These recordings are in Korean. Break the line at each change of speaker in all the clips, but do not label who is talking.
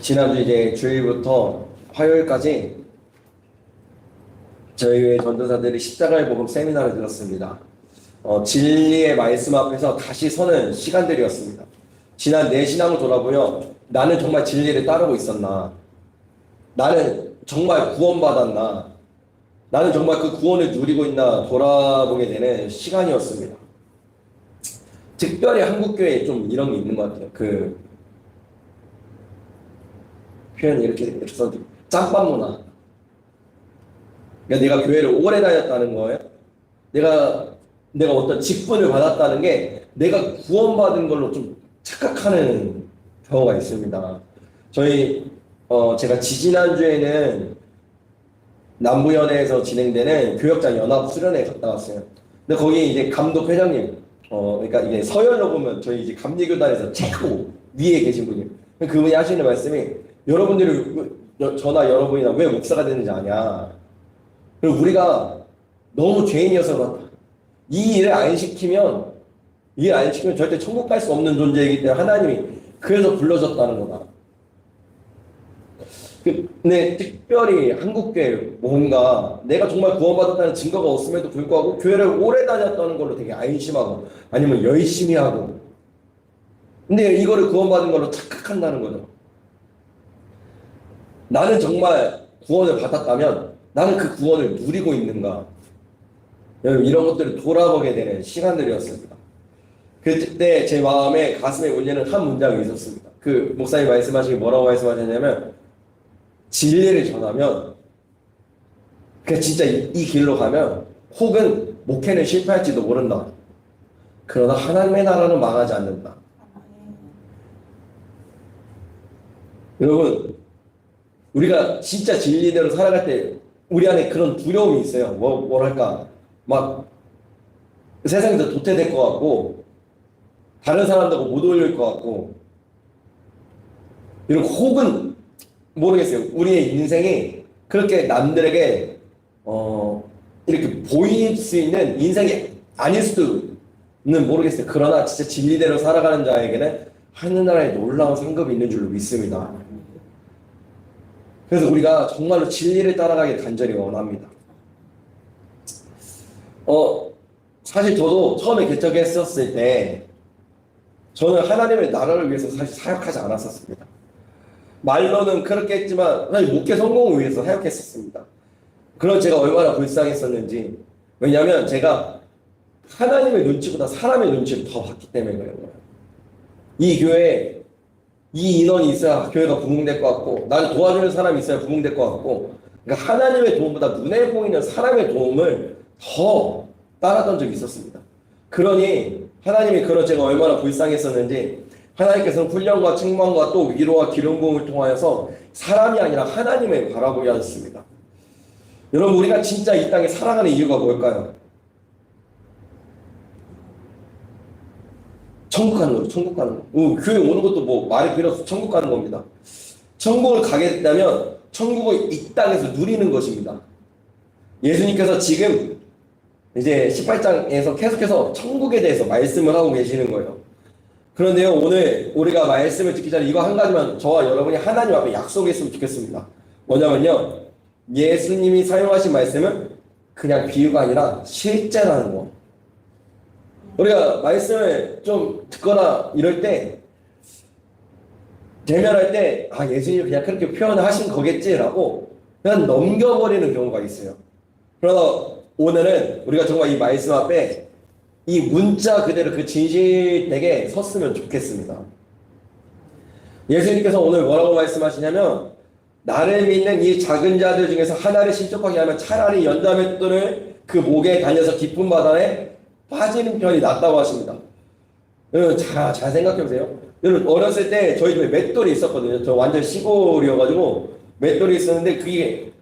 지난주 이제 주일부터 화요일까지 저희 전도사들이 십자가의 복음 세미나를 들었습니다. 진리의 말씀 앞에서 다시 서는 시간들이었습니다. 지난 내 신앙을 돌아보며 나는 정말 진리를 따르고 있었나? 나는 정말 구원받았나? 나는 정말 그 구원을 누리고 있나 돌아보게 되는 시간이었습니다. 특별히 한국교회에 좀 이런 게 있는 것 같아요. 그 표현이 이렇게 써도 짬밥 문화. 그러니까 내가 교회를 오래 다녔다는 거예요. 내가 어떤 직분을 받았다는 게 내가 구원받은 걸로 좀 착각하는 경우가 있습니다. 제가 지지난주에는 남부연회에서 진행되는 교역장 연합 수련회 갔다 왔어요. 근데 거기 이제 감독 회장님, 그러니까 이게 서열로 보면 저희 이제 감리교단에서 최고 위에 계신 분이에요. 그분이 하시는 말씀이 여러분들이 저나 여러분이나 왜 목사가 되는지 아냐. 그리고 우리가 너무 죄인이어서 그렇다. 이 일을 안 시키면 절대 천국 갈 수 없는 존재이기 때문에 하나님이 그래서 불러줬다는 거다. 근데 특별히 한국교회 뭔가 내가 정말 구원받았다는 증거가 없음에도 불구하고 교회를 오래 다녔다는 걸로 되게 안심하고 아니면 열심히 하고 근데 이거를 구원받은 걸로 착각한다는 거죠. 나는 정말 구원을 받았다면 나는 그 구원을 누리고 있는가? 이런 것들을 돌아보게 되는 시간들이었습니다. 그때 제 마음에 가슴에 울리는 한 문장이 있었습니다. 그 목사님 말씀하시기 뭐라고 말씀하셨냐면 진리를 전하면 그냥 진짜 이 길로 가면 혹은 목회는 실패할지도 모른다. 그러나 하나님의 나라는 망하지 않는다. 여러분 우리가 진짜 진리대로 살아갈 때 우리 안에 그런 두려움이 있어요. 뭐랄까 막 세상에서 도태될 것 같고 다른 사람들하고 못 어울릴 것 같고 이런 혹은 모르겠어요. 우리의 인생이 그렇게 남들에게 이렇게 보일 수 있는 인생이 아닐 수는 모르겠어요. 그러나 진짜 진리대로 살아가는 자에게는 하늘나라에 놀라운 상급이 있는 줄로 믿습니다. 그래서 우리가 정말로 진리를 따라가길 간절히 원합니다. 사실 저도 처음에 개척했었을 때 저는 하나님의 나라를 위해서 사실 사역하지 않았었습니다. 말로는 그렇게 했지만 사실 목회 성공을 위해서 사역했었습니다. 그런 제가 얼마나 불쌍했었는지. 왜냐하면 제가 하나님의 눈치보다 사람의 눈치를 더 봤기 때문에 그래요. 이 교회에 이 인원이 있어야 교회가 부흥될 것 같고 나를 도와주는 사람이 있어야 부흥될 것 같고 그러니까 하나님의 도움보다 눈에 보이는 사람의 도움을 더 따랐던 적이 있었습니다. 그러니 하나님이 그런 제가 얼마나 불쌍했었는지 하나님께서는 훈련과 책망과 또 위로와 기름 부음을 통하여서 사람이 아니라 하나님을 바라보게 하셨습니다. 여러분 우리가 진짜 이 땅에 살아가는 이유가 뭘까요? 천국 가는 거죠. 천국 가는 거. 교회 오는 것도 뭐 말이 필요 없어. 천국 가는 겁니다. 천국을 가게 된다면 천국을 이 땅에서 누리는 것입니다. 예수님께서 지금 이제 18장에서 계속해서 천국에 대해서 말씀을 하고 계시는 거예요. 그런데요, 오늘 우리가 말씀을 듣기 전에 이거 한 가지만 저와 여러분이 하나님 앞에 약속했으면 좋겠습니다. 뭐냐면요, 예수님이 사용하신 말씀은 그냥 비유가 아니라 실제라는 거. 우리가 말씀을 좀 듣거나 이럴 때 대면할 때 예수님이 그냥 그렇게 표현을 하신 거겠지라고 그냥 넘겨버리는 경우가 있어요. 그러나 오늘은 우리가 정말 이 말씀 앞에 이 문자 그대로 그 진실되게 섰으면 좋겠습니다. 예수님께서 오늘 뭐라고 말씀하시냐면 나를 믿는 이 작은 자들 중에서 하나를 실족하게 하면 차라리 연자맷돌을 그 목에 달려서 깊은 바다에 빠지는 편이 낫다고 하십니다. 여러분 잘 생각해보세요. 여러분 어렸을 때 저희 집에 맷돌이 있었거든요. 저 완전 시골이어가지고 맷돌이 있었는데 그게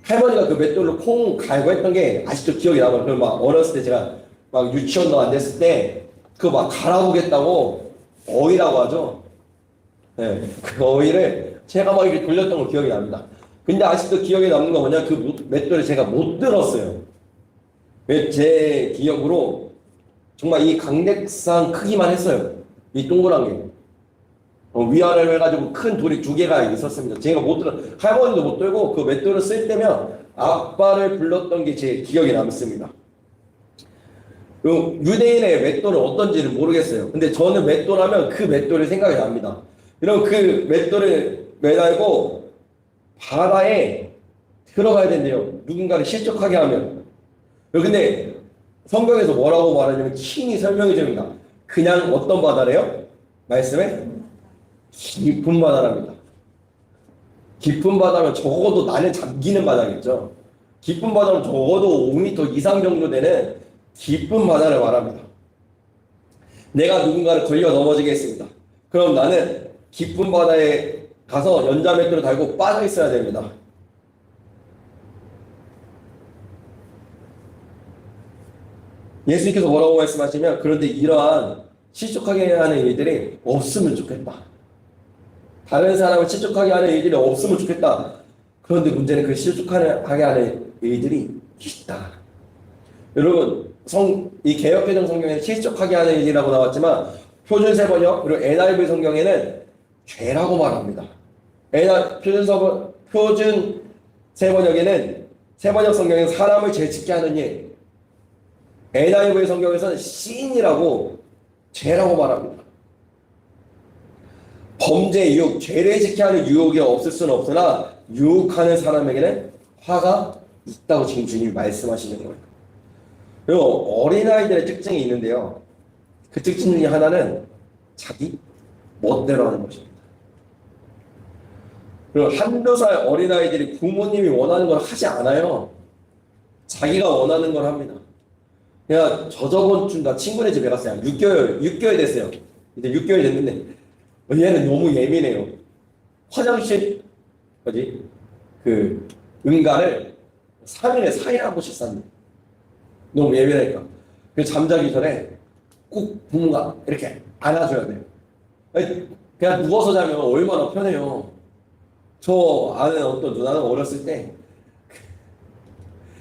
할머니가 그 맷돌로 콩 갈고 했던 게 아직도 기억이 나요. 그럼 막 어렸을 때 제가 막 유치원도 안 됐을 때 그거 막 갈아보겠다고 어이라고 하죠. 네, 그 어이를 제가 막 이렇게 돌렸던 거 기억이 납니다. 근데 아직도 기억에 남는 건 뭐냐, 그 맷돌을 제가 못 들었어요. 제 기억으로 정말 이 강백상 크기만 했어요. 이 동그란 게. 위아래로 해가지고 큰 돌이 두 개가 있었습니다. 제가 못 들어, 할머니도 못 들고 그 맷돌을 쓸 때면 아빠를 불렀던 게 제 기억에 남습니다. 유대인의 맷돌은 어떤지는 모르겠어요. 근데 저는 맷돌 하면 그 맷돌이 생각이 납니다. 여러분 그 맷돌을 매달고 바다에 들어가야 된대요. 누군가를 실족하게 하면. 근데 성경에서 뭐라고 말하냐면 킹이 설명해 줍니다. 그냥 어떤 바다래요? 말씀에? 깊은 바다랍니다. 깊은 바다면 적어도 나는 잠기는 바다겠죠. 깊은 바다는 적어도 5m 이상 정도 되는 깊은 바다를 말합니다. 내가 누군가를 걸려 넘어지게 했습니다. 그럼 나는 깊은 바다에 가서 연자맷돌을 달고 빠져 있어야 됩니다. 예수님께서 뭐라고 말씀하시면 그런데 이러한 실족하게 하는 일들이 없으면 좋겠다. 다른 사람을 실족하게 하는 일들이 없으면 좋겠다. 그런데 문제는 그 실족하게 하는 일들이 있다. 여러분, 이 개역개정 성경에는 실족하게 하는 일이라고 나왔지만 표준 세번역 그리고 NIV 성경에는 죄라고 말합니다. 표준 세번역에는 세번역 성경에는 사람을 죄짓게 하는 일, NIV 성경에서는 신이라고 죄라고 말합니다. 범죄 유혹, 죄를 짓게 하는 유혹이 없을 수는 없으나 유혹하는 사람에게는 화가 있다고 지금 주님이 말씀하시는 거예요. 그리고 어린아이들의 특징이 있는데요. 그 특징 중에 하나는 자기 멋대로 하는 것입니다. 그리고 한두 살 어린아이들이 부모님이 원하는 걸 하지 않아요. 자기가 원하는 걸 합니다. 내가 저번 주인가 친구네 집에 갔어요. 6개월 됐어요. 이제 6개월 됐는데 얘는 너무 예민해요. 화장실 응가를 3일에 4일 한 번씩 쌌네. 너무 예민하니까. 그래서 잠자기 전에 꼭 부모가 이렇게 안아줘야 돼요. 그냥 누워서 자면 얼마나 편해요. 저 아는 어떤 누나는 어렸을 때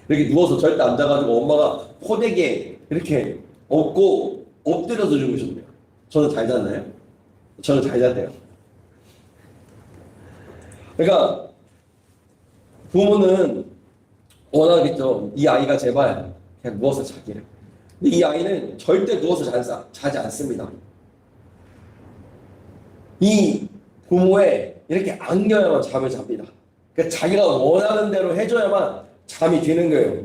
이렇게 누워서 절대 안 자가지고 엄마가 포대기에 이렇게 엎고 엎드려서 주무셨대요. 저는 잘 잤나요? 저는 잘 잤대요. 그러니까 부모는 원하겠죠. 이 아이가 제발 그냥 누워서 자기를. 근데 이 아이는 절대 누워서 자지 않습니다. 이 부모의 이렇게 안겨야만 잠을 잡니다. 그러니까 자기가 원하는 대로 해줘야만 잠이 드는 거예요.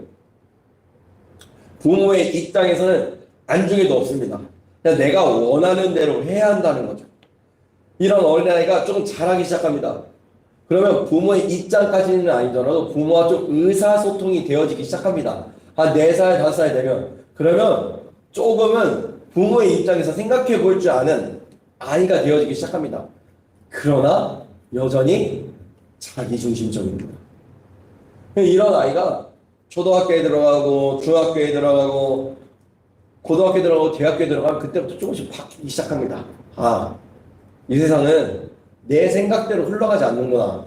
부모의 입장에서는 안중에도 없습니다. 그냥 내가 원하는 대로 해야 한다는 거죠. 이런 어린아이가 조금 자라기 시작합니다. 그러면 부모의 입장까지는 아니더라도 부모와 좀 의사소통이 되어지기 시작합니다. 한 4살, 5살 되면. 그러면 조금은 부모의 입장에서 생각해 볼 줄 아는 아이가 되어지기 시작합니다. 그러나 여전히 자기중심적입니다. 이런 아이가 초등학교에 들어가고 중학교에 들어가고 고등학교에 들어가고 대학교에 들어가면 그때부터 조금씩 바뀌기 시작합니다. 아, 이 세상은 내 생각대로 흘러가지 않는구나.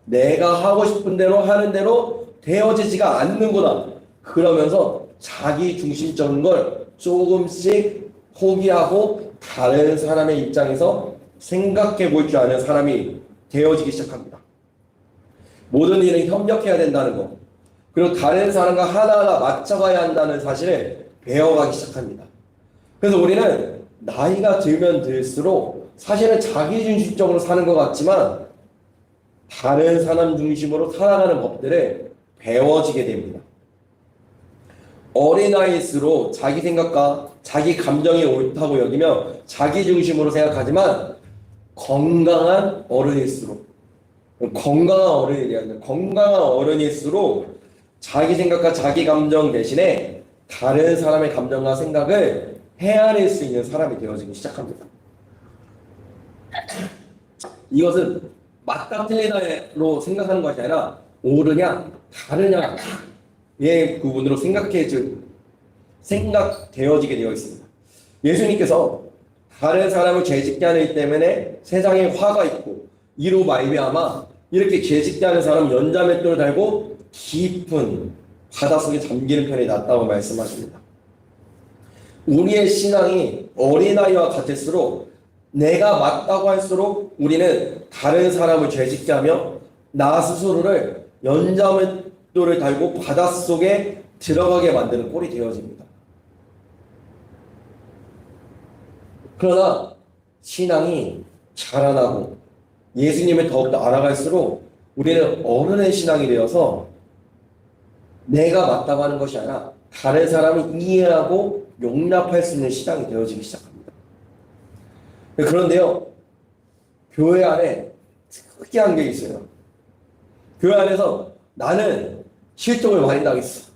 내가 하고 싶은 대로 하는 대로 되어지지가 않는구나. 그러면서 자기중심적인 걸 조금씩 포기하고 다른 사람의 입장에서 생각해 볼 줄 아는 사람이 되어지기 시작합니다. 모든 일은 협력해야 된다는 것, 그리고 다른 사람과 하나하나 맞춰가야 한다는 사실을 배워가기 시작합니다. 그래서 우리는 나이가 들면 들수록 사실은 자기중심적으로 사는 것 같지만 다른 사람 중심으로 살아가는 법들을 배워지게 됩니다. 어린아이일수록 자기 생각과 자기 감정이 옳다고 여기며 자기중심으로 생각하지만 건강한 어른일수록 자기 생각과 자기 감정 대신에 다른 사람의 감정과 생각을 헤아릴 수 있는 사람이 되어지기 시작합니다. 이것은 맞다 틀리다로 생각하는 것이 아니라 옳으냐 다르냐의 부분으로 생각되어지게 되어 있습니다. 예수님께서 다른 사람을 죄짓게 하는 일 때문에 세상에 화가 있고 이로 말미암아 이렇게 죄짓게 하는 사람은 연자맷돌을 달고 깊은 바닷속에 잠기는 편이 낫다고 말씀하십니다. 우리의 신앙이 어린아이와 같을수록 내가 맞다고 할수록 우리는 다른 사람을 죄짓게 하며 나 스스로를 연자맷돌을 달고 바닷속에 들어가게 만드는 꼴이 되어집니다. 그러나 신앙이 자라나고 예수님을 더욱더 알아갈수록 우리는 어른의 신앙이 되어서 내가 맞다고 하는 것이 아니라 다른 사람을 이해하고 용납할 수 있는 신앙이 되어지기 시작합니다. 그런데요, 교회 안에 특이한 게 있어요. 교회 안에서 나는 실족을 많이 당했어.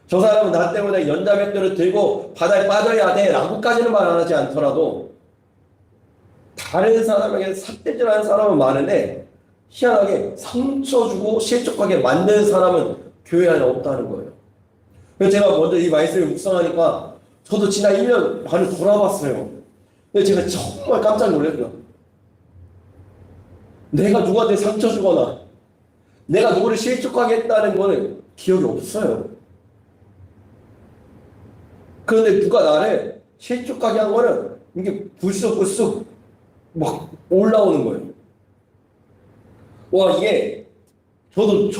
저 사람은 나 때문에 연자맷돌을 들고 바다에 빠져야 돼 라고까지는 말 안 하지 않더라도 다른 사람에게 삿대질하는 사람은 많은데 희한하게 상처 주고 실족하게 만드는 사람은 교회 안에 없다는 거예요. 그래서 제가 먼저 이 말씀을 묵상하니까 저도 지난 1년 반을 돌아봤어요. 근데 제가 정말 깜짝 놀랐어요. 내가 누구한테 상처 주거나 내가 누구를 실족하게 했다는 거는 기억이 없어요. 그런데 누가 나를 실족하게 한 거는 이게 불쑥불쑥 막 올라오는 거예요. 와, 이게 저도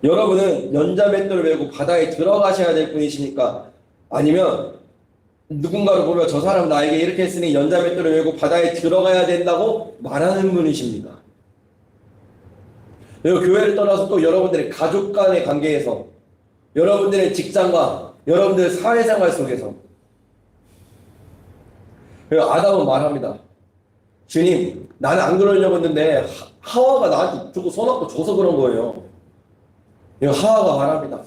여러분은 연자맷돌을 메고 바다에 들어가셔야 될 분이십니까? 아니면 누군가를 보며 저 사람 나에게 이렇게 했으니 연자맷돌을 메고 바다에 들어가야 된다고 말하는 분이십니까? 그리고 교회를 떠나서 또 여러분들의 가족 간의 관계에서, 여러분들의 직장과 여러분들의 사회생활 속에서, 그리고 아담은 말합니다. 주님, 나는 안 그러려고 했는데 하와가 나한테 주고 손아고 줘서 그런 거예요. 하와가 말합니다.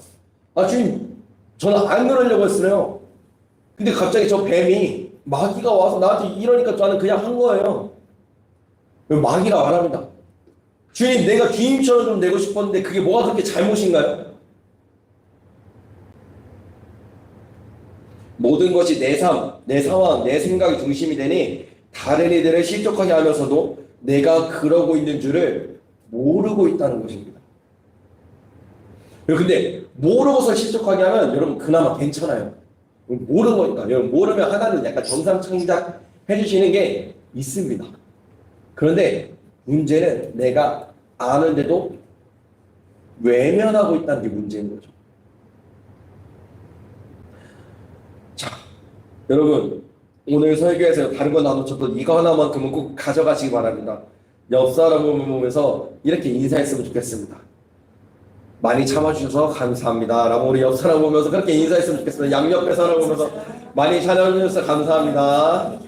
주님, 저는 안 그러려고 했어요. 근데 갑자기 저 뱀이, 마귀가 와서 나한테 이러니까 저는 그냥 한 거예요. 마귀가 말합니다. 주님, 내가 주님처럼 좀 되고 싶었는데 그게 뭐가 그렇게 잘못인가요? 모든 것이 내 삶, 내 상황, 내 생각이 중심이 되니 다른 이들을 실족하게 하면서도 내가 그러고 있는 줄을 모르고 있다는 것입니다. 근데 모르고서 실족하게 하면 여러분 그나마 괜찮아요. 모르는 거니까. 여러분 모르면 하나는 약간 정상창작 해주시는 게 있습니다. 그런데 문제는 내가 아는데도 외면하고 있다는 게 문제인 거죠. 자, 여러분 오늘 설교에서 다른 거 나눠줬던 이거 하나만큼은 꼭 가져가시기 바랍니다. 옆 사람을 보면서 이렇게 인사했으면 좋겠습니다. 많이 참아주셔서 감사합니다 라고 우리 옆 사람 보면서 그렇게 인사했으면 좋겠습니다. 양옆에 사람 보면서 많이 참아주셔서 감사합니다.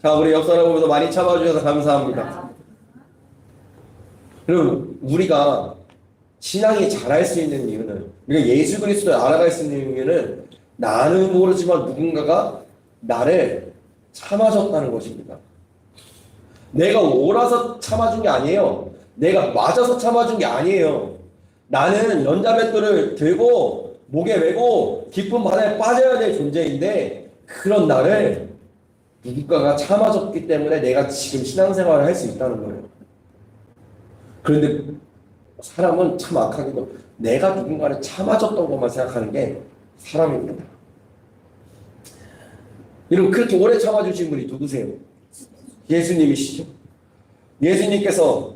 자, 우리 옆 사람 보면서 많이 참아주셔서 감사합니다. 여러분, 우리가 신앙이 자랄 수 있는 이유는, 우리가 예수 그리스도를 알아갈 수 있는 이유는 나는 모르지만 누군가가 나를 참아줬다는 것입니다. 내가 옳아서 참아준 게 아니에요. 내가 맞아서 참아준 게 아니에요. 나는 연자맷돌을 들고 목에 메고 깊은 바다에 빠져야 될 존재인데 그런 나를 누군가가 참아줬기 때문에 내가 지금 신앙생활을 할 수 있다는 거예요. 그런데 사람은 참 악하게도 내가 누군가를 참아줬던 것만 생각하는 게 사람입니다. 여러분, 그렇게 오래 참아주신 분이 누구세요? 예수님이시죠. 예수님께서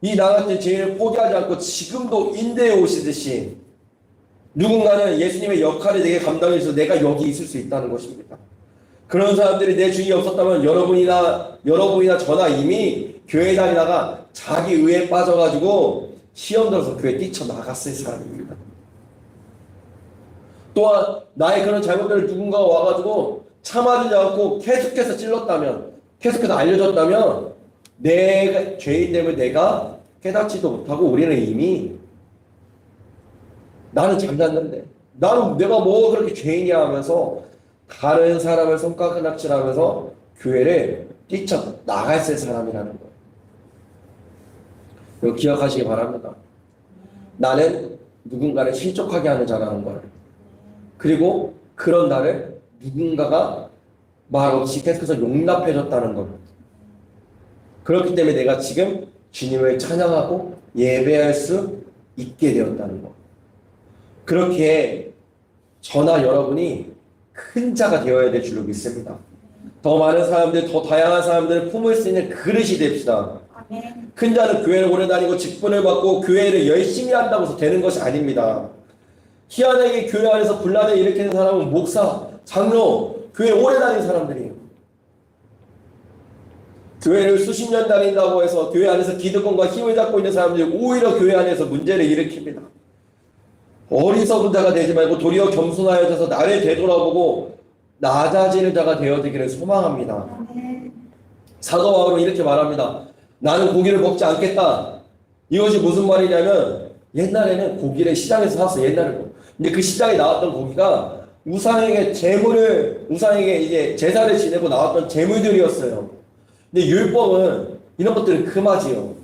이 나같은 죄인을 포기하지 않고 지금도 인도해 오시듯이 누군가는 예수님의 역할을 내게 감당해 줘서 내가 여기 있을 수 있다는 것입니다. 그런 사람들이 내 주위에 없었다면 여러분이나 저나 이미 교회 다니다가 자기 의에 빠져가지고 시험 들어서 교회 뛰쳐나갔을 사람입니다. 또한 나의 그런 잘못들을 누군가가 와가지고 참아주지 않고 계속해서 찔렀다면, 계속해서 알려줬다면 내가 죄인됨을 내가 깨닫지도 못하고 우리는 이미 나는 잠잤는데 나는 내가 뭐 그렇게 죄인이야 하면서 다른 사람을 손가락 낚질하면서 교회를 뛰쳐나갔을 사람이라는 거예요. 이거 기억하시기 바랍니다. 나는 누군가를 실족하게 하는 자라는 걸. 그리고 그런 나를 누군가가 말없이 계속해서 용납해줬다는 것. 그렇기 때문에 내가 지금 주님을 찬양하고 예배할 수 있게 되었다는 것. 그렇게 저나 여러분이 큰 자가 되어야 될 줄로 믿습니다. 더 많은 사람들, 더 다양한 사람들을 품을 수 있는 그릇이 됩시다.
아멘.
큰 자는 교회를 오래 다니고 직분을 받고 교회를 열심히 한다고 해서 되는 것이 아닙니다. 희한하게 교회 안에서 분란을 일으키는 사람은 목사, 장로, 교회 오래 다닌 사람들이에요. 교회를 수십 년 다닌다고 해서 교회 안에서 기득권과 힘을 잡고 있는 사람들이 오히려 교회 안에서 문제를 일으킵니다. 어리석은 자가 되지 말고 도리어 겸손하여져서 나를 되돌아보고 낮아지는 자가 되어지기를 소망합니다.
아멘.
사도 바울은 이렇게 말합니다. 나는 고기를 먹지 않겠다. 이것이 무슨 말이냐면 옛날에는 고기를 시장에서 샀어. 옛날에는. 근데 그 시장에 나왔던 고기가 우상에게 우상에게 이제 제사를 지내고 나왔던 제물들이었어요. 근데 율법은 이런 것들을 금하지요.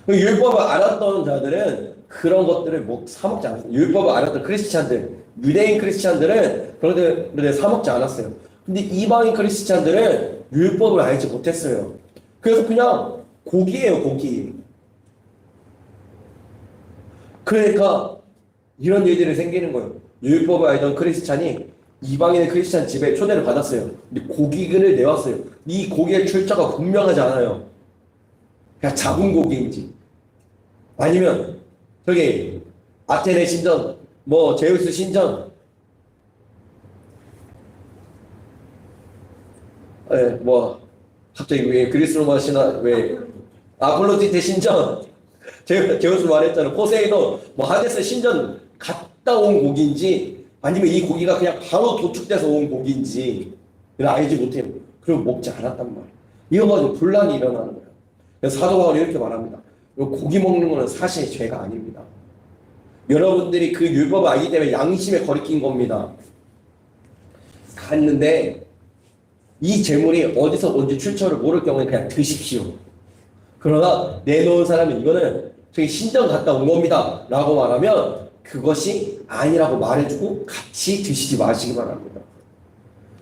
그 율법을 알았던 자들은 그런 것들을 사먹지 않았어요. 율법을 알았던 크리스찬들, 유대인 크리스찬들은 그런 것들을 사먹지 않았어요. 근데 이방인 크리스찬들은 율법을 알지 못했어요. 그래서 그냥 고기예요, 고기. 그러니까 이런 일들이 생기는 거예요. 율법을 알던 크리스찬이 이방인의 크리스찬 집에 초대를 받았어요. 근데 고기를 내왔어요. 이 고기의 출처가 분명하지 않아요. 그냥 잡은 고기인지 아니면 저기 아테네 신전, 뭐 제우스 신전, 뭐 갑자기 왜 그리스 로마 신화 왜 아폴로디테 신전, 제우스 말했잖아. 포세이돈, 뭐 하데스 신전 갔다 온 고기인지 아니면 이 고기가 그냥 바로 도축돼서 온 고기인지 알지 못해요. 그리고 먹지 않았단 말이에요. 이거 가지고 분란이 일어나는 거예요. 그래서 사도 바울이 이렇게 말합니다. 고기 먹는 거는 사실 죄가 아닙니다. 여러분들이 그 율법을 알기 때문에 양심에 거리낀 겁니다. 갔는데 이 재물이 어디서 온지 출처를 모를 경우에 그냥 드십시오. 그러나 내놓은 사람은 이거는 저기 신전 갔다 온 겁니다 라고 말하면 그것이 아니라고 말해주고 같이 드시지 마시기 바랍니다.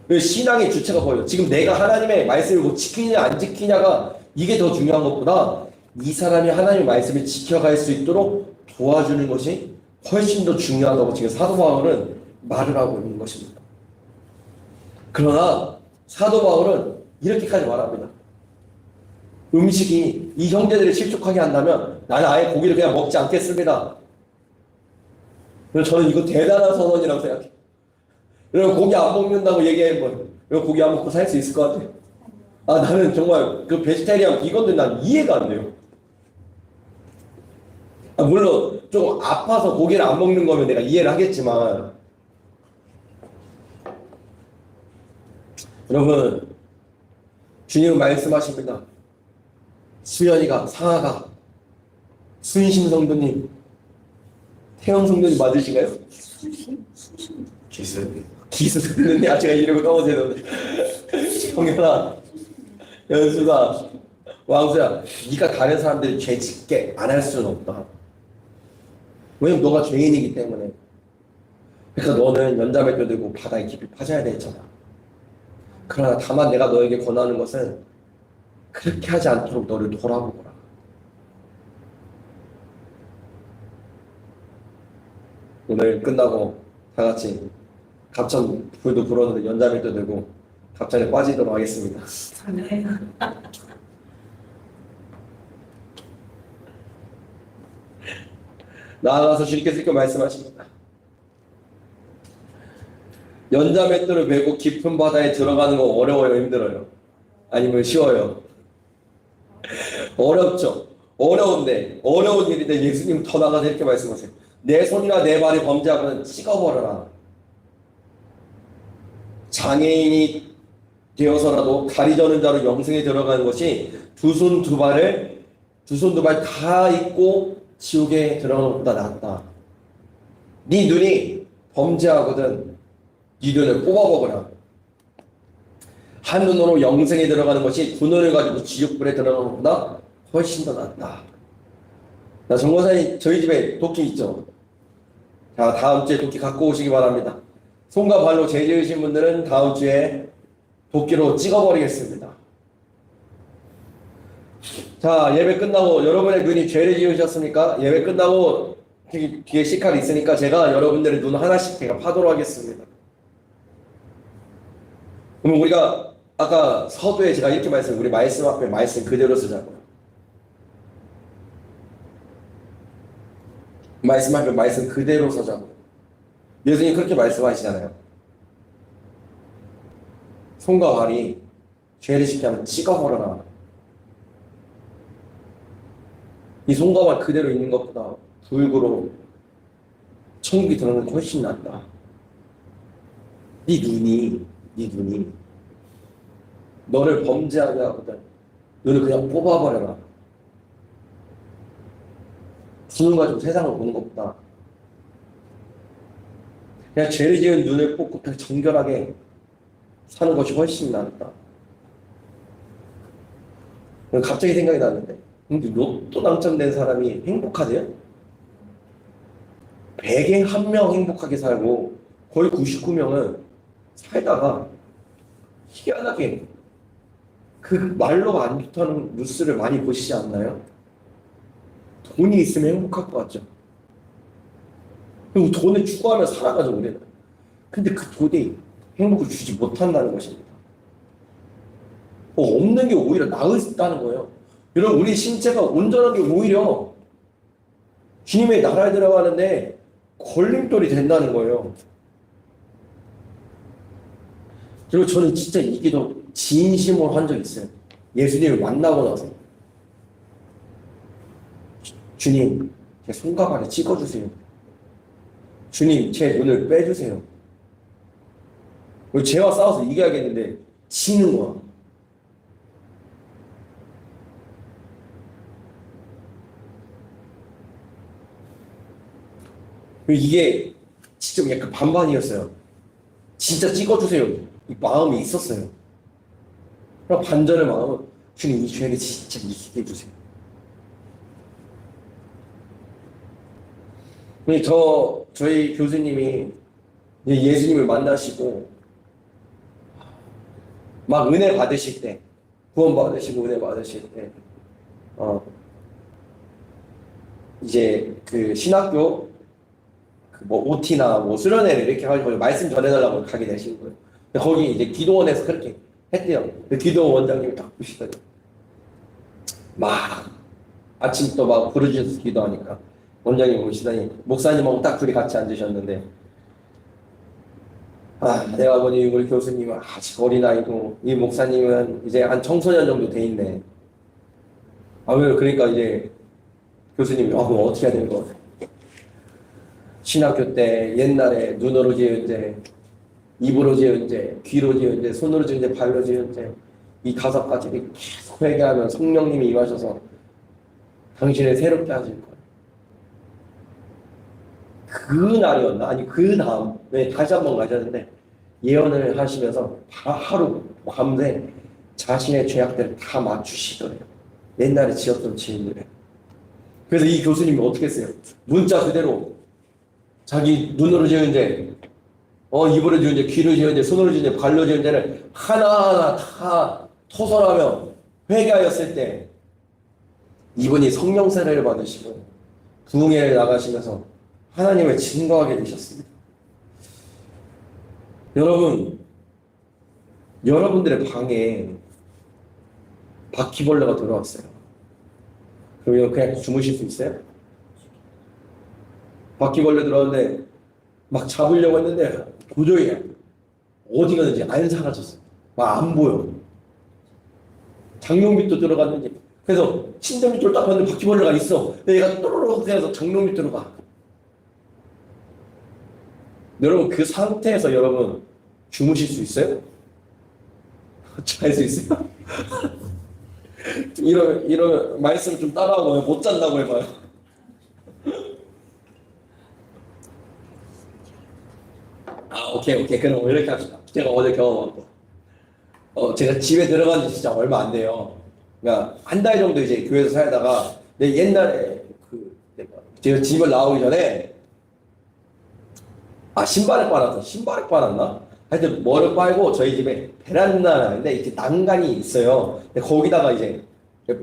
신앙의 주체가 뭐예요? 지금 내가 하나님의 말씀을 뭐 지키냐 안 지키냐가 이게 더 중요한 것보다 이 사람이 하나님의 말씀을 지켜갈 수 있도록 도와주는 것이 훨씬 더 중요하다고 지금 사도 바울은 말을 하고 있는 것입니다. 그러나 사도 바울은 이렇게까지 말합니다. 음식이 이 형제들을 실족하게 한다면 나는 아예 고기를 그냥 먹지 않겠습니다. 그래서 저는 이거 대단한 선언이라고 생각해요. 여러분 고기 안 먹는다고 얘기해보면 여러분 고기 안 먹고 살 수 있을 것 같아요? 아 나는 정말 그 베지테리안 비건들 난 이해가 안 돼요. 아, 물론 좀 아파서 고기를 안 먹는 거면 내가 이해를 하겠지만 여러분 주님은 말씀하십니다. 수연이가 상아가 순심 성도님 태영 성도님 맞으신가요? 기수 성도님 제가 이름을 까먹었는데 형현아 연수가 왕수야 네가 다른 사람들이 죄 짓게 안 할 수는 없다. 왜냐면 너가 죄인이기 때문에. 그러니까 너는 연자매도 들고 바다에 깊이 빠져야 되잖아. 그러나 다만 내가 너에게 권하는 것은 그렇게 하지 않도록 너를 돌아보거라. 오늘 끝나고 다 같이 갑천 불도 불었는데 연자매도 들고 갑천에 빠지도록 하겠습니다. 나아가서 주님께서 이렇게 말씀하십니다. 연자맷돌을 메고 깊은 바다에 들어가는 거 어려워요? 힘들어요? 아니면 쉬워요? 어렵죠? 어려운데 어려운 일인데 예수님 더 나가서 이렇게 말씀하세요. 내 손이나 내 발이 범죄하면 찍어버려라. 장애인이 되어서라도 다리 저는 자로 영생에 들어가는 것이 두 손 두 발 다 있고 지옥에 들어가는 것보다 낫다. 네 눈이 범죄하거든 네 눈을 뽑아먹어라. 한 눈으로 영생에 들어가는 것이 두 눈을 가지고 지옥불에 들어가는 것보다 훨씬 더 낫다. 나 정권사님 저희 집에 도끼 있죠? 자 다음 주에 도끼 갖고 오시기 바랍니다. 손과 발로 죄 지으신 분들은 다음 주에 도끼로 찍어버리겠습니다. 자 예배 끝나고 여러분의 눈이 죄를 지으셨습니까? 예배 끝나고 뒤에 시칼이 있으니까 제가 여러분들의 눈 하나씩 제가 파도록 하겠습니다. 그럼 우리가 아까 서두에 제가 이렇게 말씀, 우리 말씀 앞에 말씀 그대로 쓰자고요. 말씀 앞에 말씀 그대로 서자고요. 예수님 그렇게 말씀하시잖아요. 손과 발이 죄를 짓게 하면 찍어버려라. 이 손과 발 그대로 있는 것보다 불구로 천국이 들어가는 게 훨씬 낫다. 네 눈이 너를 범죄하게 하거든. 눈을 그냥 뽑아버려라. 눈을 가지고 세상을 보는 것보다 그냥 죄를 지은 눈을 뽑고 그냥 정결하게 사는 것이 훨씬 낫다. 갑자기 생각이 났는데, 근데 로또 당첨된 사람이 행복하대요? 100에 1명 행복하게 살고 거의 99명은 살다가 희한하게 그 말로가 안 좋다는 뉴스를 많이 보시지 않나요? 돈이 있으면 행복할 것 같죠? 그리고 돈을 추구하며 살아가죠, 우리는. 근데 그 돈이 행복을 주지 못한다는 것입니다. 없는 게 오히려 나으다는 거예요. 여러분, 우리 신체가 온전한 게 오히려 주님의 나라에 들어가는데 걸림돌이 된다는 거예요. 그리고 저는 진짜 이 기도 진심으로 한 적 있어요. 예수님을 만나고 나서. 주님, 제 손과 발에 찍어주세요. 주님, 제 눈을 빼주세요. 죄와 싸워서 이겨야겠는데 지는 거야. 이게 진짜 약간 반반이었어요. 진짜 찍어주세요. 이 마음이 있었어요. 그럼 반전의 마음은 주님 이 죄를 진짜 이기게 해주세요. 저희 교수님이 예수님을 만나시고 막 은혜 받으실 때, 구원 받으시고 은혜 받으실 때, 이제 그 신학교 뭐 OT나 뭐 수련회를 이렇게 가지고 말씀 전해달라고 가게 되신 거예요. 거기 이제 기도원에서 그렇게 했대요. 기도원 원장님이 딱 보시더니 막 아침부터 막 부르짖어서 기도하니까 원장님 보시더니 목사님하고 딱 둘이 같이 앉으셨는데, 내가 보니 우리 교수님은 아직 어린아이고 이 목사님은 이제 한 청소년 정도 돼 있네. 그러니까 이제 교수님이 그럼 어떻게 해야 되는 거? 신학교 때 옛날에 눈으로 지은 죄, 입으로 지은 죄, 귀로 지은 죄, 손으로 지은 죄, 발로 지은 죄, 이 5가지를 계속 회개하면 성령님이 임하셔서 당신을 새롭게 하실 거예요. 그 날이었나? 아니 그 다음에 다시 한번 가셨는데 예언을 하시면서 하루 밤새 자신의 죄악들을 다 맞추시더래요. 옛날에 지었던 죄인들에. 그래서 이 교수님이 어떻게 했어요? 문자 그대로 자기 눈으로 지은 죄, 입으로 지은 죄, 귀로 지은 죄, 손으로 지은 죄, 발로 지은 죄를 하나하나 다 토설하며 회개하였을 때 이분이 성령 세례를 받으시고 부흥회를 나가시면서 하나님을 증거하게 되셨습니다. 여러분들의 방에 바퀴벌레가 들어왔어요. 그럼 그냥 주무실 수 있어요? 바퀴벌레 들어왔는데 막 잡으려고 했는데 도저히 어디 가는지 안 사라졌어요. 막 안 보여. 장롱 밑으로 들어갔는지. 그래서 침대 밑으로 딱 봤는데 바퀴벌레가 있어. 얘가 또르륵 해서 장롱 밑으로 가. 여러분 그 상태에서 여러분 주무실 수 있어요? 잘 수 있어요? 이런 말씀 좀 따라하고 못 잔다고 해봐요. 오케이. 그럼 이렇게 합시다. 제가 어제 경험한 거. 제가 집에 들어간 지 진짜 얼마 안 돼요. 그러니까 한 달 정도 이제 교회에서 살다가 옛날에 제가 집을 나오기 전에 신발을 빨았나? 하여튼 뭐를 빨고 저희 집에 베란다라는데 이렇게 난간이 있어요. 근데 거기다가 이제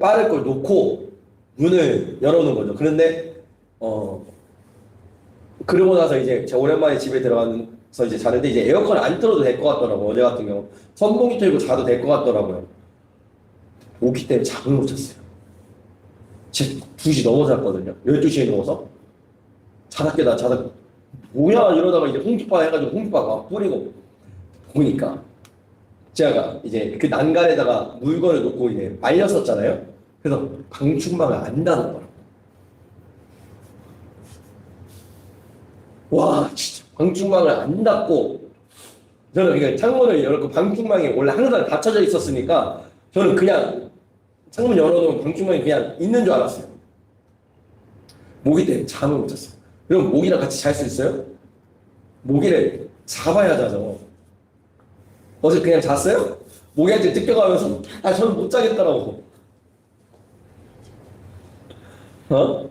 빨을 걸 놓고 문을 열어놓은 거죠. 그런데 그러고 나서 이제 제가 오랜만에 집에 들어가서 이제 자는데 이제 에어컨 안 틀어도 될 것 같더라고요. 어제 같은 경우. 선풍기 틀고 자도 될 것 같더라고요. 모기 때문에 잠을 못 잤어요. 제 2시 넘어서 잤거든요. 12시에 누워서. 자다 깨다 자다 뭐야 이러다가 이제 홍기파 해가지고 홍기파 막 뿌리고 보니까 제가 이제 그 난간에다가 물건을 놓고 이제 말렸었잖아요. 그래서 방충망을 안 닫았더라고요. 와 진짜 방충망을 안 닫고 저는 그러니까 창문을 열고 방충망이 원래 항상 닫혀져 있었으니까 저는 그냥 창문 열어놓으면 방충망이 그냥 있는 줄 알았어요. 모기 때문에 잠을 못 잤어요. 그럼 모기랑 같이 잘 수 있어요? 모기를 잡아야 자죠. 어제 그냥 잤어요? 모기한테 뜯겨가면서 저는 못 자겠더라고. 어?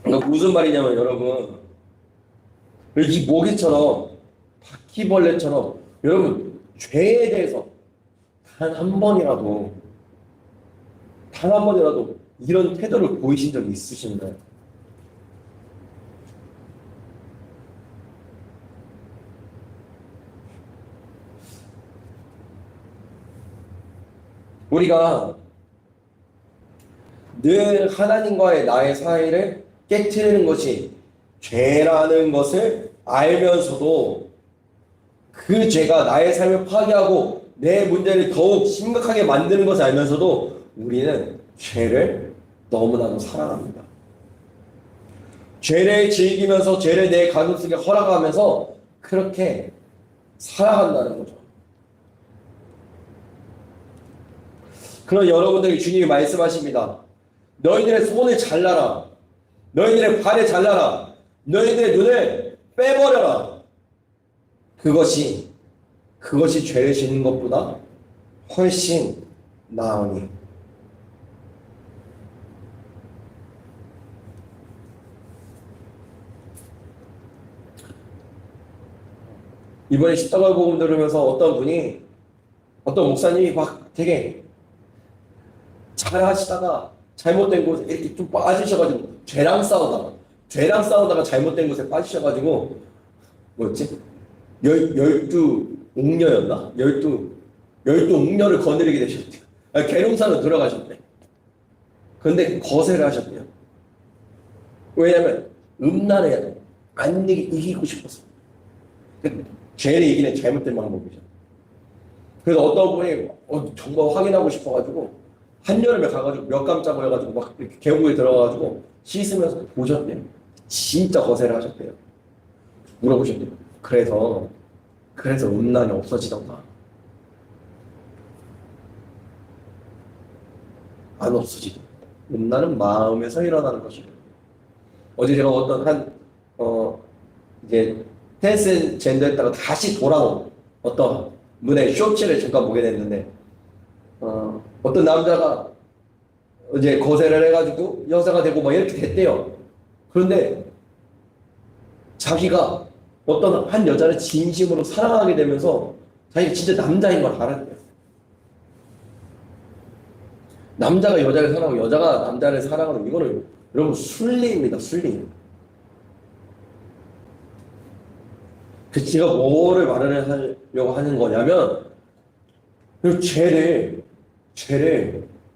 그러니까 무슨 말이냐면 여러분 이 모기처럼 바퀴벌레처럼 여러분 죄에 대해서 단 한 번이라도 이런 태도를 보이신 적이 있으신가요? 우리가 늘 하나님과의 나의 사이를 깨트리는 것이 죄라는 것을 알면서도 그 죄가 나의 삶을 파괴하고 내 문제를 더욱 심각하게 만드는 것을 알면서도 우리는 죄를 너무나도 사랑합니다. 죄를 즐기면서 죄를 내 가슴속에 허락하면서 그렇게 살아간다는 거죠. 그럼 여러분들에게 주님이 말씀하십니다. 너희들의 손을 잘라라. 너희들의 발을 잘라라. 너희들의 눈을 빼버려라. 그것이 죄를 짓는 것보다 훨씬 나으니. 이번에 십자가 복음 들으면서 어떤 목사님이 막 되게 잘하시다가 잘못된 곳에 이렇게 좀 빠지셔가지고 죄랑 싸우다가 잘못된 곳에 빠지셔가지고 뭐였지? 12옥녀였나? 12옥녀를 거느리게 되셨대요. 계룡산으로 들어가셨대. 그런데 거세를 하셨대요. 왜냐면 음란에 안 이기고 싶었어. 죄를 이기는 잘못된 방법이죠. 그래서 어떤 분이 정말 확인하고 싶어가지고 한여름에 가가지고 몇 감 짜고 해가지고 막 이렇게 계곡에 들어가가지고 씻으면서 보셨대요. 진짜 거세를 하셨대요. 물어보셨대요. 그래서 음란이 없어지던가 안 없어지죠. 음란은 마음에서 일어나는 것이죠. 어제 제가 이제 트랜스젠더 했다가 다시 돌아온 어떤 분의 쇼츠를 잠깐 보게 됐는데 어떤 남자가 이제 거세를 해가지고 여자가 되고 막 이렇게 됐대요. 그런데 자기가 어떤 한 여자를 진심으로 사랑하게 되면서 자기가 진짜 남자인 걸 알았대요. 남자가 여자를 사랑하고 여자가 남자를 사랑하는 이거는 여러분 순리입니다. 순리. 그 제가 뭐를 말을 하려고 하는 거냐면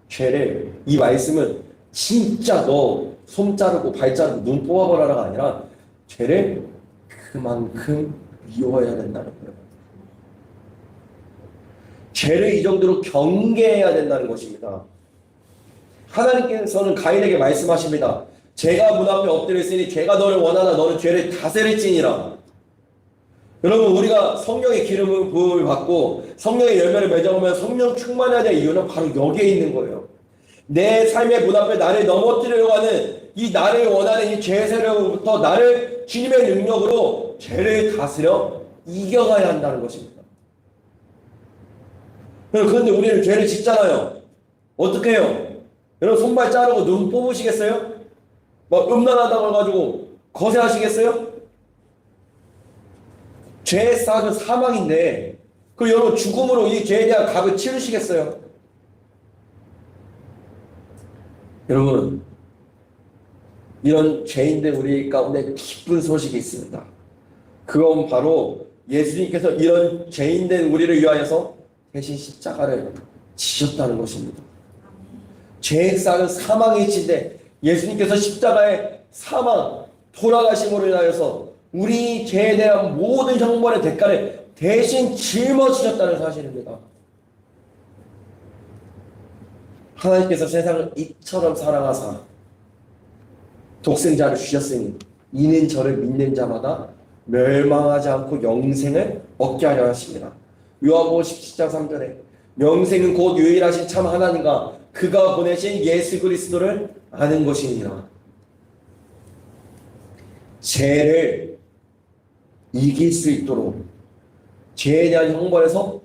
죄를 이 말씀은 진짜 너 손 자르고 발 자르고 눈 뽑아버려라가 아니라 죄를 그만큼 미워해야 된다는 거예요. 죄를 이 정도로 경계해야 된다는 것입니다. 하나님께서는 가인에게 말씀하십니다. 죄가 문 앞에 엎드려 있으니 죄가 너를 원하나 너는 죄를 다스릴지니라. 여러분 우리가 성령의 기름 부음을 받고 성령의 열매를 맺어보면 성령 충만해야 될 이유는 바로 여기에 있는 거예요. 내 삶의 문 앞에 나를 넘어뜨리려고 하는 이 나를 원하는 이 죄 세력으로부터 나를 주님의 능력으로 죄를 다스려 이겨가야 한다는 것입니다. 그런데 우리는 죄를 짓잖아요. 어떻게 해요? 여러분 손발 자르고 눈 뽑으시겠어요? 막 음란하다고 해가지고 거세하시겠어요? 죄의 싹은 사망인데 그 여러분 죽음으로 이 죄에 대한 값을 치르시겠어요? 여러분 이런 죄인들 우리 가운데 기쁜 소식이 있습니다. 그건 바로 예수님께서 이런 죄인된 우리를 위하여서 대신 십자가를 지셨다는 것입니다. 죄의 싹은 사망의 이치인데 예수님께서 십자가의 사망, 돌아가심으로 인하여서 우리 죄에 대한 모든 형벌의 대가를 대신 짊어지셨다는 사실입니다. 하나님께서 세상을 이처럼 사랑하사 독생자를 주셨으니 이는 저를 믿는 자마다 멸망하지 않고 영생을 얻게 하려 하십니다. 요한복음 17장 3절에 영생은 곧 유일하신 참 하나님과 그가 보내신 예수 그리스도를 아는 것이니라. 죄를 이길 수 있도록 죄에 대한 형벌에서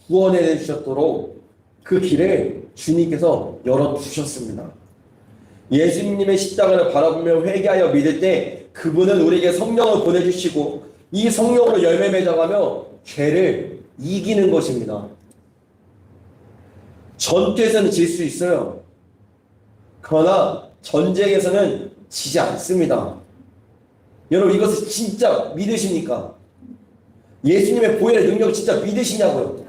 구원해 주셨도록 그 길을 주님께서 열어주셨습니다. 예수님의 십자가를 바라보며 회개하여 믿을 때 그분은 우리에게 성령을 보내주시고 이 성령으로 열매 맺어가며 죄를 이기는 것입니다. 전투에서는 질 수 있어요. 그러나 전쟁에서는 지지 않습니다. 여러분 이것을 진짜 믿으십니까? 예수님의 보혈의 능력을 진짜 믿으시냐고요?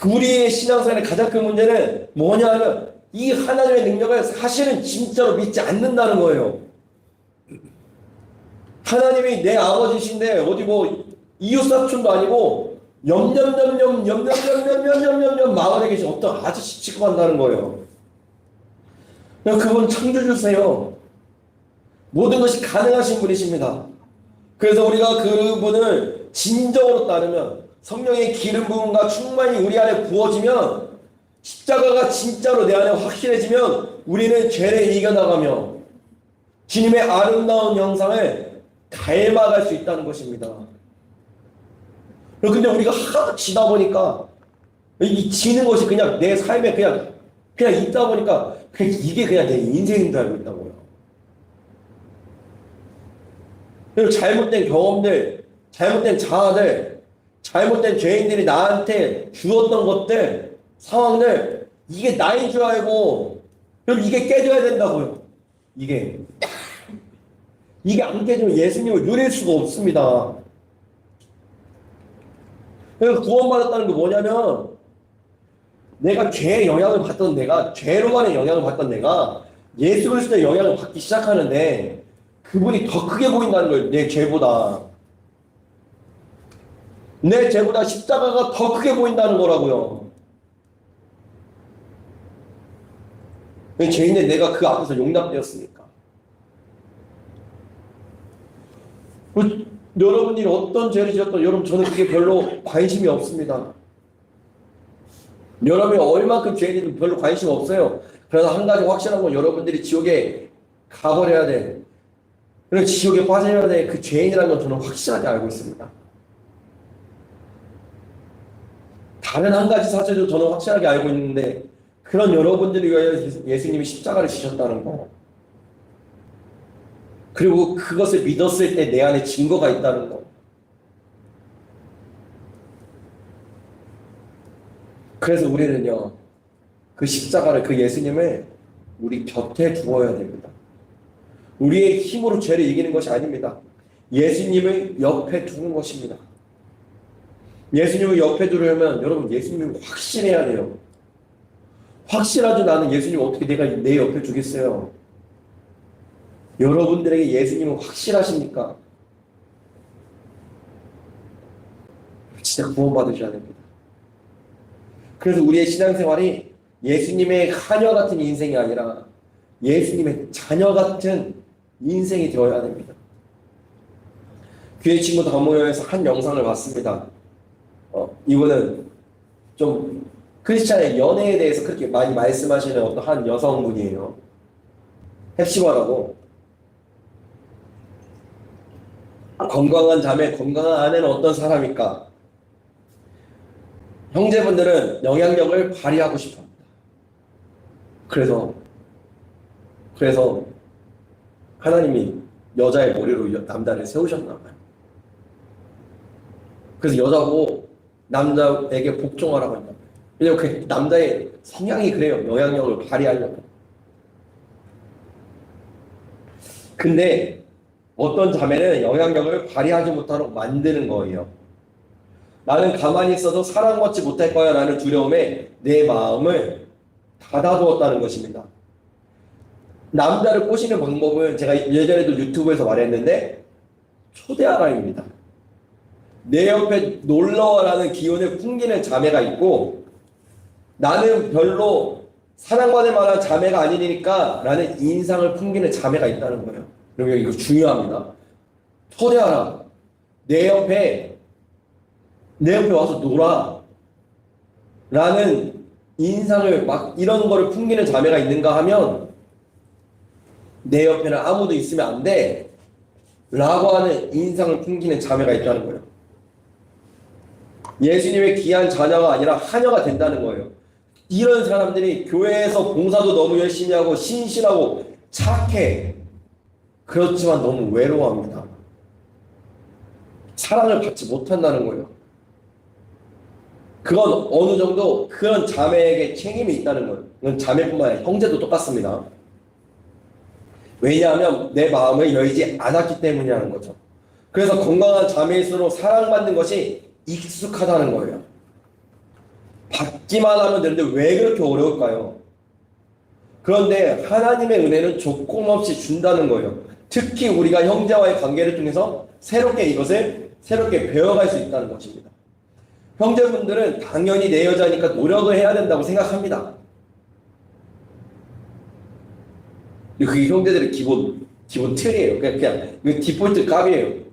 우리의 신앙생활의 가장 큰 문제는 뭐냐 하면 이 하나님의 능력을 사실은 진짜로 믿지 않는다는 거예요. 하나님이 내 아버지신데 어디 뭐 이웃사촌도 아니고 염염염염 마을에 계신 어떤 아저씨 취급한다는 거예요. 그분 창조주세요. 모든 것이 가능하신 분이십니다. 그래서 우리가 그분을 진정으로 따르면 성령의 기름 부음과 충만이 우리 안에 부어지면 십자가가 진짜로 내 안에 확실해지면 우리는 죄를 이겨나가며 주님의 아름다운 형상을 닮아갈 수 있다는 것입니다. 근데 우리가 하도 지다 보니까 이 지는 것이 그냥 내 삶에 그냥 있다 보니까 이게 그냥 내 인생인 줄 알고 있다고요. 그리고 잘못된 경험들, 잘못된 자아들, 잘못된 죄인들이 나한테 주었던 것들, 상황들, 이게 나인 줄 알고, 그럼 이게 깨져야 된다고요. 이게 안 깨지면 예수님을 누릴 수가 없습니다. 그래서 구원받았다는 게 뭐냐면, 내가 죄의 영향을 받던 내가, 죄로만의 영향을 받던 내가, 예수 그리스도의 영향을 받기 시작하는데, 그분이 더 크게 보인다는 거예요. 내 죄보다. 내 죄보다 십자가가 더 크게 보인다는 거라고요. 왜 죄인데 내가 그 앞에서 용납되었으니까. 여러분들이 어떤 죄를 지었던 여러분 저는 그게 별로 관심이 없습니다. 여러분이 얼마큼 죄인인지 별로 관심 없어요. 그래서 한 가지 확실한 건 여러분들이 지옥에 가버려야 돼. 그리고 지옥에 빠져야 돼. 그 죄인이라는 건 저는 확실하게 알고 있습니다. 다른 한 가지 사실도 저는 확실하게 알고 있는데 그런 여러분들을 위하여 예수님이 십자가를 지셨다는 거. 그리고 그것을 믿었을 때 내 안에 증거가 있다는 거. 그래서 우리는요. 그 십자가를 그 예수님을 우리 곁에 두어야 됩니다. 우리의 힘으로 죄를 이기는 것이 아닙니다. 예수님을 옆에 두는 것입니다. 예수님을 옆에 두려면 여러분 예수님을 확신해야 돼요. 확실하죠. 나는 예수님 어떻게 내가 내 옆에 두겠어요. 여러분들에게 예수님은 확실하십니까? 진짜 구원받으셔야 됩니다. 그래서 우리의 신앙생활이 예수님의 하녀 같은 인생이 아니라 예수님의 자녀 같은 인생이 되어야 됩니다. 교회 친구 다모여에서 한 영상을 봤습니다. 이분은 좀 크리스찬의 연애에 대해서 그렇게 많이 말씀하시는 어떤 한 여성분이에요. 헵시바라고. 건강한 자매, 건강한 아내는 어떤 사람일까? 형제분들은 영향력을 발휘하고 싶어 합니다. 그래서 하나님이 여자의 머리로 남자를 세우셨나 봐요. 그래서 여자고 남자에게 복종하라고 했나 봐요. 왜냐면 그 남자의 성향이 그래요. 영향력을 발휘하려고. 근데 어떤 자매는 영향력을 발휘하지 못하도록 만드는 거예요. 나는 가만히 있어도 사랑받지 못할 거야 라는 두려움에 내 마음을 닫아두었다는 것입니다. 남자를 꼬시는 방법은 제가 예전에도 유튜브에서 말했는데 초대하라입니다. 내 옆에 놀러와라는 기운을 풍기는 자매가 있고, 나는 별로 사랑받을 만한 자매가 아니니까 라는 인상을 풍기는 자매가 있다는 거예요. 여러분 이거 중요합니다. 초대하라. 내 옆에 와서 놀아 라는 인상을 막 이런 거를 풍기는 자매가 있는가 하면 내 옆에는 아무도 있으면 안 돼 라고 하는 인상을 풍기는 자매가 있다는 거예요. 예수님의 귀한 자녀가 아니라 하녀가 된다는 거예요. 이런 사람들이 교회에서 봉사도 너무 열심히 하고 신실하고 착해. 그렇지만 너무 외로워합니다. 사랑을 받지 못한다는 거예요. 그건 어느 정도 그런 자매에게 책임이 있다는 거예요. 그건 자매뿐만 아니라 형제도 똑같습니다. 왜냐하면 내 마음을 열지 않았기 때문이라는 거죠. 그래서 건강한 자매일수록 사랑받는 것이 익숙하다는 거예요. 받기만 하면 되는데 왜 그렇게 어려울까요? 그런데 하나님의 은혜는 조건 없이 준다는 거예요. 특히 우리가 형제와의 관계를 통해서 새롭게 배워갈 수 있다는 것입니다. 형제분들은 당연히 내 여자니까 노력을 해야 된다고 생각합니다. 그게 형제들의 기본 틀이에요. 그냥 디폴트 값이에요.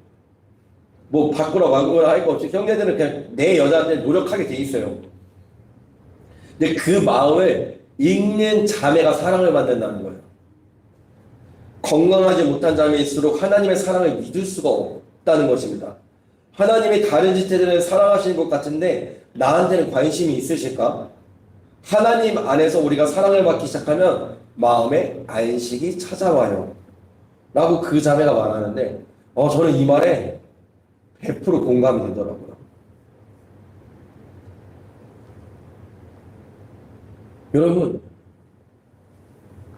뭐 바꾸라 말고라 할 거 없이 형제들은 그냥 내 여자한테 노력하게 돼 있어요. 근데 그 마음을 읽는 자매가 사랑을 만든다는 거예요. 건강하지 못한 자매일수록 하나님의 사랑을 믿을 수가 없다는 것입니다. 하나님이 다른 지체들은 사랑하시는 것 같은데 나한테는 관심이 있으실까? 하나님 안에서 우리가 사랑을 받기 시작하면 마음에 안식이 찾아와요 라고 그 자매가 말하는데 저는 이 말에 100% 공감이 되더라고요. 여러분,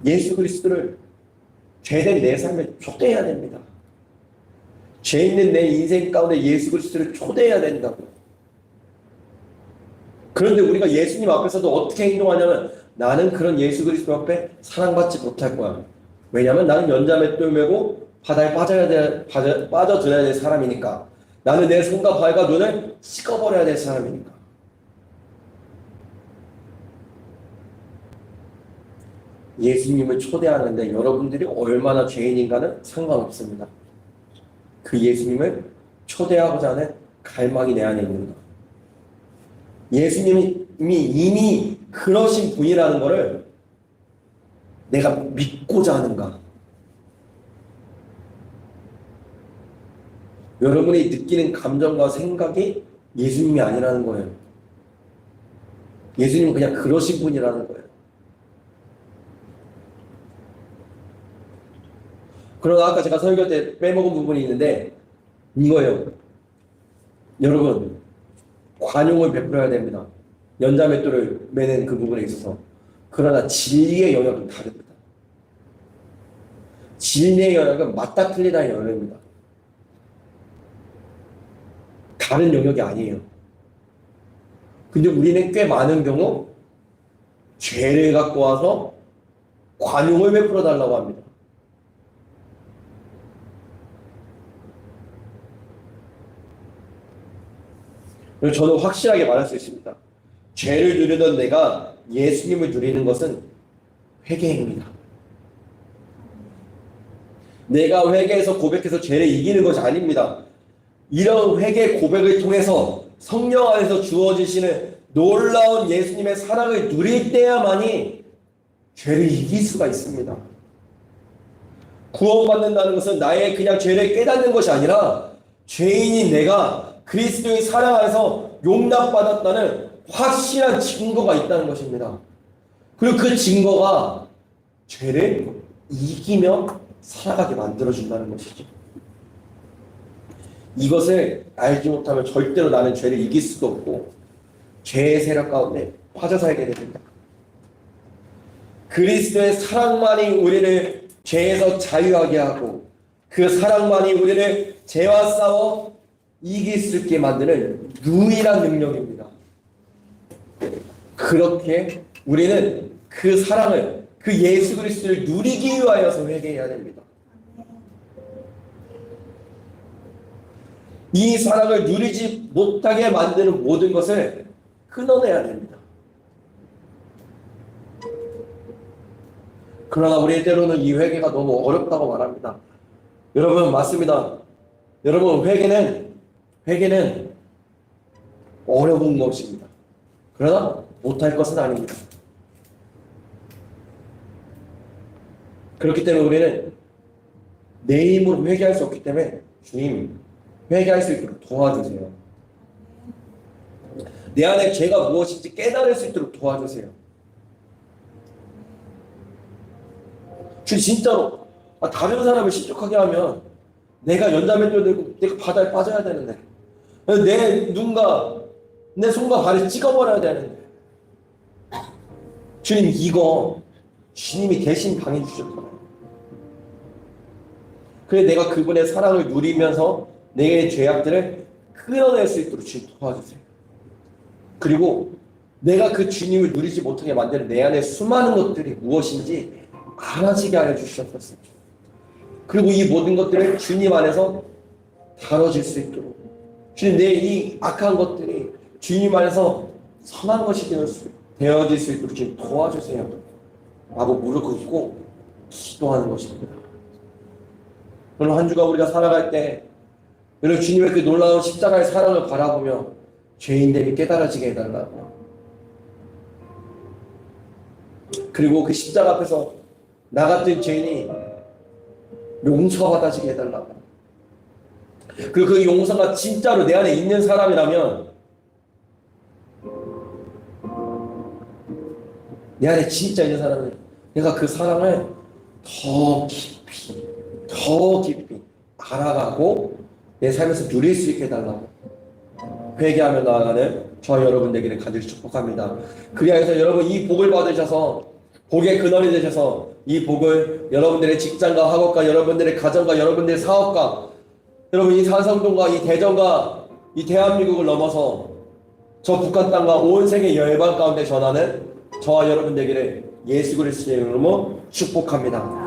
예수 그리스도를 죄된 내 삶에 초대해야 됩니다. 죄 있는 내 인생 가운데 예수 그리스도를 초대해야 된다고. 그런데 우리가 예수님 앞에서도 어떻게 행동하냐면 나는 그런 예수 그리스도 앞에 사랑받지 못할 거야. 왜냐하면 나는 연자맷돌 메고 바다에 빠져들어야 될 사람이니까. 나는 내 손과 발과 눈을 찍어버려야 될 사람이니까. 예수님을 초대하는데 여러분들이 얼마나 죄인인가는 상관없습니다. 그 예수님을 초대하고자 하는 갈망이 내 안에 있는가. 예수님이 이미 그러신 분이라는 것을 내가 믿고자 하는가. 여러분이 느끼는 감정과 생각이 예수님이 아니라는 거예요. 예수님은 그냥 그러신 분이라는 거예요. 그러나 아까 제가 설교 때 빼먹은 부분이 있는데 이거예요. 여러분, 관용을 베풀어야 됩니다. 연자맷돌을 매는 그 부분에 있어서. 그러나 진리의 영역은 다릅니다. 진리의 영역은 맞다 틀리다의 영역입니다. 다른 영역이 아니에요. 근데 우리는 꽤 많은 경우 죄를 갖고 와서 관용을 베풀어 달라고 합니다. 저는 확실하게 말할 수 있습니다. 죄를 누리던 내가 예수님을 누리는 것은 회개입니다. 내가 회개해서 고백해서 죄를 이기는 것이 아닙니다. 이런 회개 고백을 통해서 성령 안에서 주어지시는 놀라운 예수님의 사랑을 누릴 때야만이 죄를 이길 수가 있습니다. 구원받는다는 것은 나의 그냥 죄를 깨닫는 것이 아니라 죄인인 내가 그리스도의 사랑 안에서 용납받았다는 확실한 증거가 있다는 것입니다. 그리고 그 증거가 죄를 이기며 살아가게 만들어준다는 것이죠. 이것을 알지 못하면 절대로 나는 죄를 이길 수도 없고 죄의 세력 가운데 빠져 살게 됩니다. 그리스도의 사랑만이 우리를 죄에서 자유하게 하고 그 사랑만이 우리를 죄와 싸워 이길 수 있게 만드는 유일한 능력입니다. 그렇게 우리는 그 사랑을, 그 예수 그리스도를 누리기 위하여서 회개해야 됩니다. 이 사랑을 누리지 못하게 만드는 모든 것을 끊어내야 됩니다. 그러나 우리 때로는 이 회개가 너무 어렵다고 말합니다. 여러분, 맞습니다. 여러분, 회개는 어려운 것입니다. 그러나 못할 것은 아닙니다. 그렇기 때문에 우리는 내 힘으로 회개할 수 없기 때문에 주님, 회개할 수 있도록 도와주세요. 내 안에 죄가 무엇인지 깨달을 수 있도록 도와주세요. 주님, 진짜로 다른 사람을 실족하게 하면 내가 연자면도 되고 내가 바다에 빠져야 되는데, 내 눈과 내 손과 발을 찍어버려야 되는데, 주님, 이거 주님이 대신 당해주셨잖아요. 그래 내가 그분의 사랑을 누리면서 내 죄악들을 끌어낼 수 있도록 주님 도와주세요. 그리고 내가 그 주님을 누리지 못하게 만드는 내 안에 수많은 것들이 무엇인지 알아지게 하여 주셨습니다. 그리고 이 모든 것들을 주님 안에서 다뤄질 수 있도록, 주님, 내 이 악한 것들이 주님 안에서 선한 것이 되어질 수 있도록 주님 도와주세요 라고 무릎 꿇고 기도하는 것입니다. 오늘 한 주간 우리가 살아갈 때 여러분, 주님의 그 놀라운 십자가의 사랑을 바라보며 죄인됨이 깨달아지게 해달라고, 그리고 그 십자가 앞에서 나 같은 죄인이 용서받아지게 해달라고, 그리고 그 용서가 진짜로 내 안에 있는 사람이라면, 내 안에 진짜 있는 사람은 내가 그 사랑을 더 깊이 알아가고 내 삶에서 누릴 수 있게 해달라고 회개하며 나아가는 저와 여러분 되기를 간절히 축복합니다. 그리하여서 여러분, 이 복을 받으셔서 복의 근원이 되셔서 이 복을 여러분들의 직장과 학업과 여러분들의 가정과 여러분들의 사업과 여러분 이 산성동과 이 대전과 이 대한민국을 넘어서 저 북한 땅과 온 세계 열방 가운데 전하는 저와 여러분 되기를 예수 그리스도의 이름으로 축복합니다.